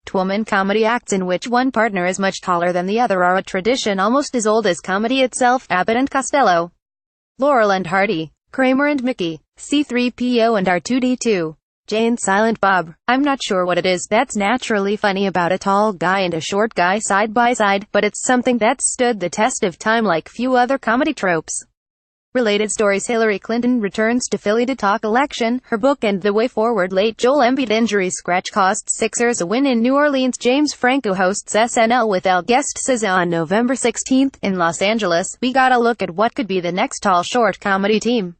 Twoman comedy acts in which one partner is much taller than the other are a tradition almost as old as comedy itself. Abbott and Costello, Laurel and Hardy, Kramer and Mickey, C-3PO and R2-D2, Jay and Silent Bob. I'm not sure what it is that's naturally funny about a tall guy and a short guy side by side, but it's something that's stood the test of time like few other comedy tropes. Related stories: Hillary Clinton returns to Philly to talk election, her book and the way forward. Late Joel Embiid injury scratch cost Sixers a win in New Orleans. James Franco hosts SNL with L. Guest SZA on November 16th in Los Angeles. We got a look at what could be the next tall short comedy team.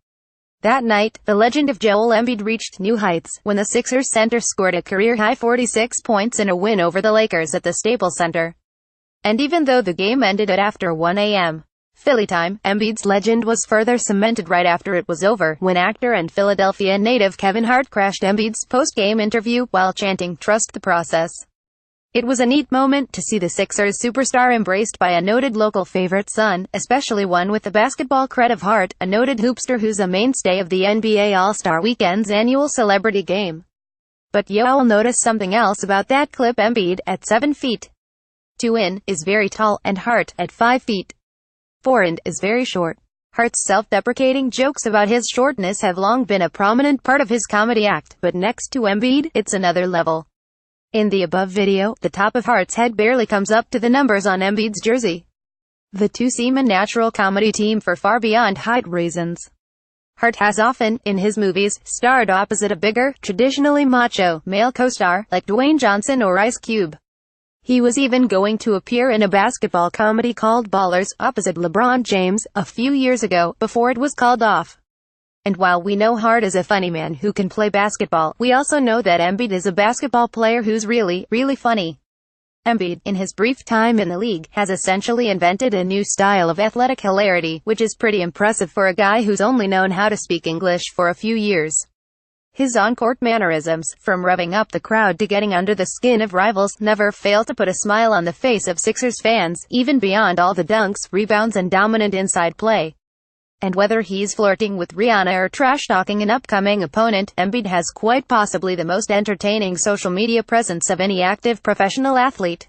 That night, the legend of Joel Embiid reached new heights, when the Sixers center scored a career-high 46 points in a win over the Lakers at the Staples Center. And even though the game ended at after 1 a.m. Philly time, Embiid's legend was further cemented right after it was over, when actor and Philadelphia native Kevin Hart crashed Embiid's post-game interview while chanting, "Trust the process." It was a neat moment to see the Sixers superstar embraced by a noted local favorite son, especially one with the basketball cred of Hart, a noted hoopster who's a mainstay of the NBA All-Star Weekend's annual celebrity game. But you'll notice something else about that clip. Embiid, at 7 feet 2 in, is very tall, and Hart, at 5 feet 4 in, is very short. Hart's self-deprecating jokes about his shortness have long been a prominent part of his comedy act, but next to Embiid, it's another level. In the above video, the top of Hart's head barely comes up to the numbers on Embiid's jersey. The two seem a natural comedy team for far beyond height reasons. Hart has often, in his movies, starred opposite a bigger, traditionally macho, male co-star, like Dwayne Johnson or Ice Cube. He was even going to appear in a basketball comedy called Ballers, opposite LeBron James, a few years ago, before it was called off. And while we know Hart is a funny man who can play basketball, we also know that Embiid is a basketball player who's really, really funny. Embiid, in his brief time in the league, has essentially invented a new style of athletic hilarity, which is pretty impressive for a guy who's only known how to speak English for a few years. His on-court mannerisms, from revving up the crowd to getting under the skin of rivals, never fail to put a smile on the face of Sixers fans, even beyond all the dunks, rebounds and dominant inside play. And whether he's flirting with Rihanna or trash-talking an upcoming opponent, Embiid has quite possibly the most entertaining social media presence of any active professional athlete.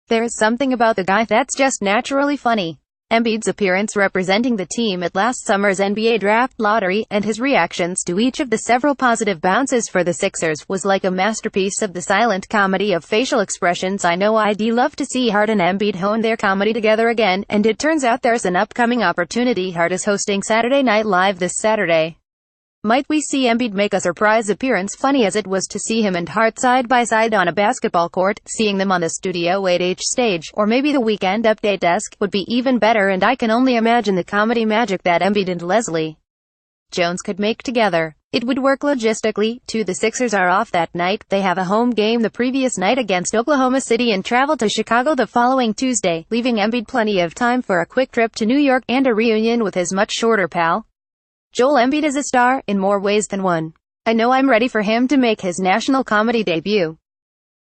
There's something about the guy that's just naturally funny. Embiid's appearance representing the team at last summer's NBA draft lottery, and his reactions to each of the several positive bounces for the Sixers, was like a masterpiece of the silent comedy of facial expressions. I know I'd love to see Hart and Embiid hone their comedy together again, and it turns out there's an upcoming opportunity. Hart is hosting Saturday Night Live this Saturday. Might we see Embiid make a surprise appearance? Funny as it was to see him and Hart side by side on a basketball court, seeing them on the Studio 8H stage, or maybe the Weekend Update desk, would be even better, and I can only imagine the comedy magic that Embiid and Leslie Jones could make together. It would work logistically, too. The Sixers are off that night. They have a home game the previous night against Oklahoma City and travel to Chicago the following Tuesday, leaving Embiid plenty of time for a quick trip to New York and a reunion with his much shorter pal. Joel Embiid is a star, in more ways than one. I know I'm ready for him to make his national comedy debut.